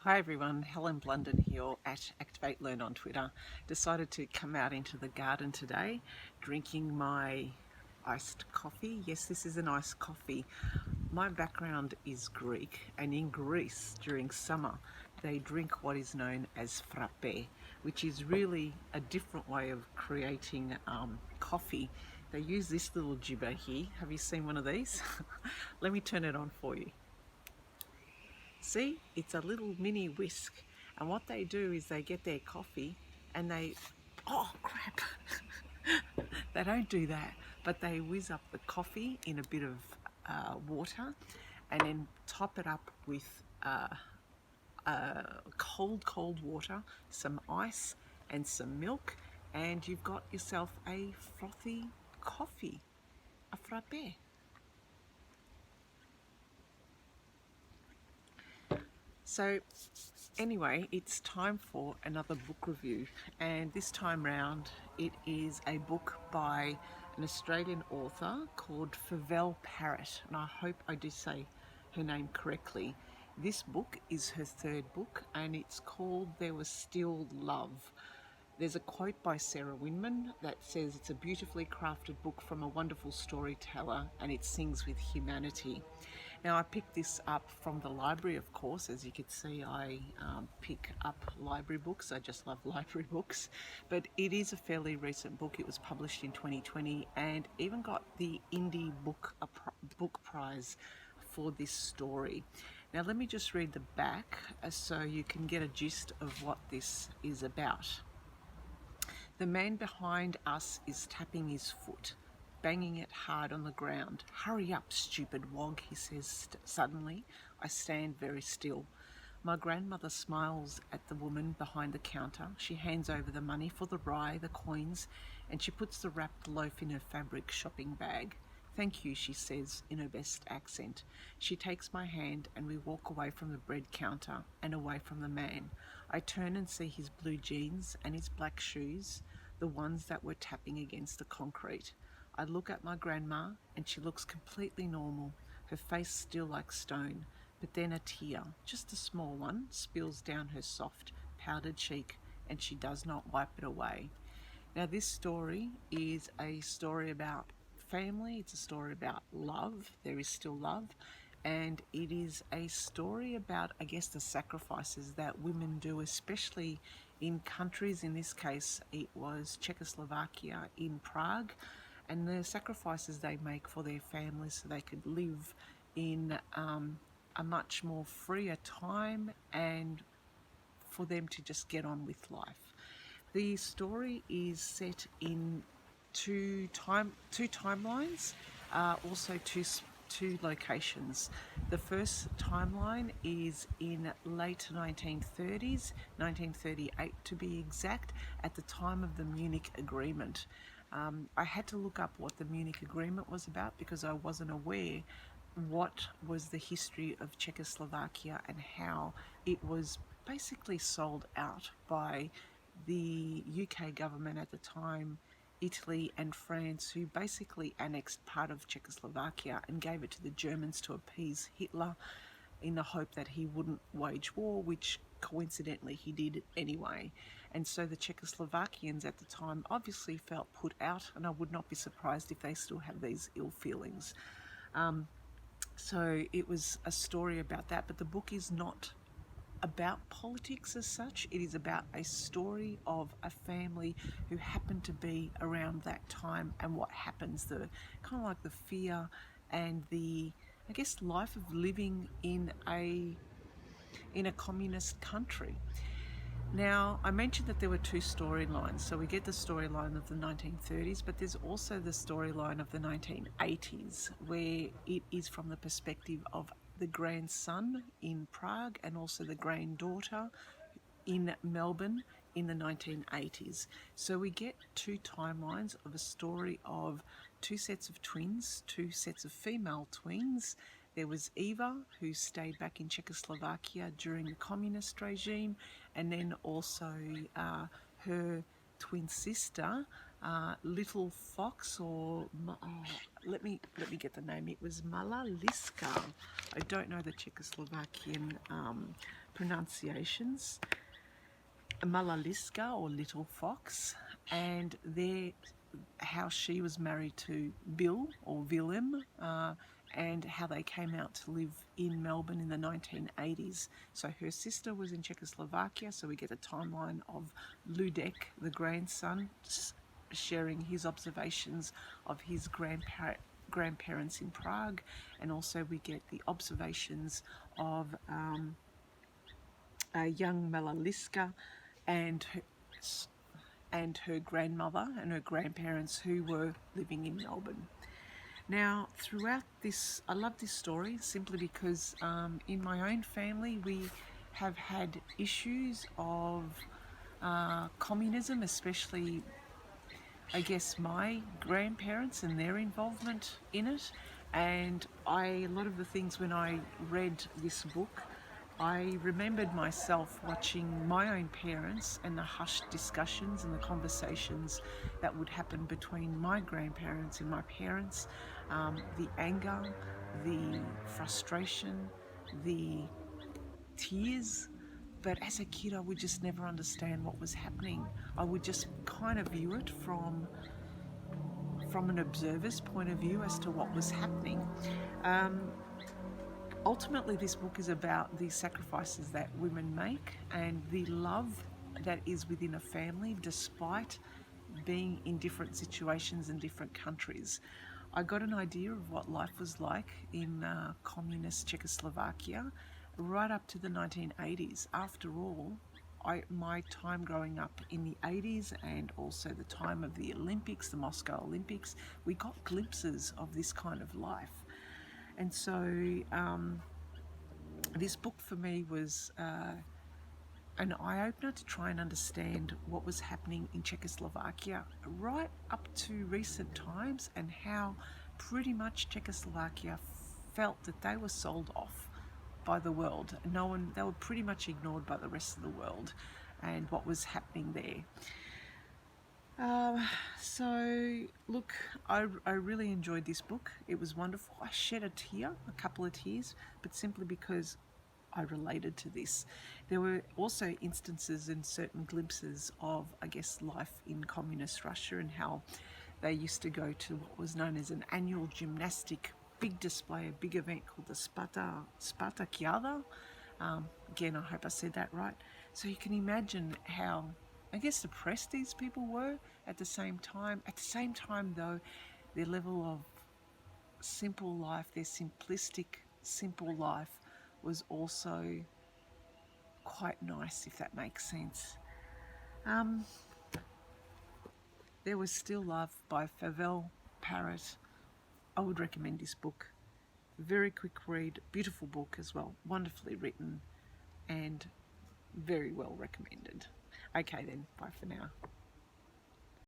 Hi everyone, Helen Blunden here at Activate Learn on Twitter. Decided to come out into the garden today, drinking my iced coffee. Yes, this is an iced coffee. My background is Greek, and in Greece during summer they drink what is known as frappe, which is really a different way of creating coffee. They use this little jibber here. Have you seen one of these? Let me turn it on for you. See, it's a little mini whisk, and what they do is they get their coffee and oh crap, they don't do that, but they whiz up the coffee in a bit of water and then top it up with cold water, some ice and some milk, and you've got yourself a frothy coffee, a frappe. So anyway, it's time for another book review, and this time round it is a book by an Australian author called Favel Parrett, and I hope I do say her name correctly. This book is her third book, and it's called There Was Still Love. There's a quote by Sarah Winman that says it's a beautifully crafted book from a wonderful storyteller, and it sings with humanity. Now, I picked this up from the library, of course. As you can see, I pick up library books. I just love library books. But it is a fairly recent book. It was published in 2020 and even got the Indie Book Prize for this story. Now, let me just read the back so you can get a gist of what this is about. The man behind us is tapping his foot, banging it hard on the ground. "Hurry up, stupid wog," he says suddenly. I stand very still. My grandmother smiles at the woman behind the counter. She hands over the money for the rye, the coins, and she puts the wrapped loaf in her fabric shopping bag. "Thank you," she says in her best accent. She takes my hand and we walk away from the bread counter and away from the man. I turn and see his blue jeans and his black shoes, the ones that were tapping against the concrete. I look at my grandma and she looks completely normal, her face still like stone, but then a tear, just a small one, spills down her soft, powdered cheek and she does not wipe it away. Now, this story is a story about family, it's a story about love, there is still love, and it is a story about, I guess, the sacrifices that women do, especially in countries. In this case, it was Czechoslovakia in Prague, and the sacrifices they make for their families so they could live in a much more freer time and for them to just get on with life. The story is set in two timelines, also two locations. The first timeline is in late 1930s, 1938 to be exact, at the time of the Munich Agreement. I had to look up what the Munich Agreement was about because I wasn't aware what was the history of Czechoslovakia and how it was basically sold out by the UK government at the time, Italy and France, who basically annexed part of Czechoslovakia and gave it to the Germans to appease Hitler in the hope that he wouldn't wage war, which coincidentally he did anyway. And so the Czechoslovakians at the time obviously felt put out, and I would not be surprised if they still have these ill feelings. So it was a story about that, but the book is not about politics as such. It is about a story of a family who happened to be around that time and what happens, the kind of like the fear and the, I guess, life of living in a communist country. Now, I mentioned that there were two storylines. So we get the storyline of the 1930s, but there's also the storyline of the 1980s, where it is from the perspective of the grandson in Prague and also the granddaughter in Melbourne in the 1980s. So we get two timelines of a story of two sets of twins, two sets of female twins. There was Eva, who stayed back in Czechoslovakia during the communist regime, and then also her twin sister, Little Fox, or let me get the name. It was Malaliska. I don't know the Czechoslovakian pronunciations, Malaliska or Little Fox, and how she was married to Bill or Willem, and how they came out to live in Melbourne in the 1980s. So her sister was in Czechoslovakia, so we get a timeline of Ludek, the grandson, sharing his observations of his grandparents in Prague, and also we get the observations of a young Malaliska and her grandmother and her grandparents who were living in Melbourne. Now, throughout this, I love this story simply because in my own family we have had issues of communism, especially I guess my grandparents and their involvement in it. And a lot of the things when I read this book, I remembered myself watching my own parents and the hushed discussions and the conversations that would happen between my grandparents and my parents, the anger, the frustration, the tears. But as a kid, I would just never understand what was happening. I would just kind of view it from an observer's point of view as to what was happening. Ultimately, this book is about the sacrifices that women make and the love that is within a family despite being in different situations in different countries. I got an idea of what life was like in communist Czechoslovakia right up to the 1980s. After all, my time growing up in the 80s and also the time of the Olympics, the Moscow Olympics, we got glimpses of this kind of life. And so this book for me was an eye-opener to try and understand what was happening in Czechoslovakia right up to recent times, and how pretty much Czechoslovakia felt that they were sold off by the world. They were pretty much ignored by the rest of the world and what was happening there. So look, I really enjoyed this book. It was wonderful. I shed a couple of tears, but simply because I related to this. There were also instances and certain glimpses of, I guess, life in communist Russia and how they used to go to what was known as an annual gymnastic big display, a big event called the Spartakiada. Again, I hope I said that right. So you can imagine how, I guess, depressed these people were at the same time. At the same time, though, their level of simple life, their simplistic, simple life was also quite nice, if that makes sense. There was Still Love by Favel Parrett. I would recommend this book. Very quick read, beautiful book as well, wonderfully written and very well recommended. Okay then, bye for now.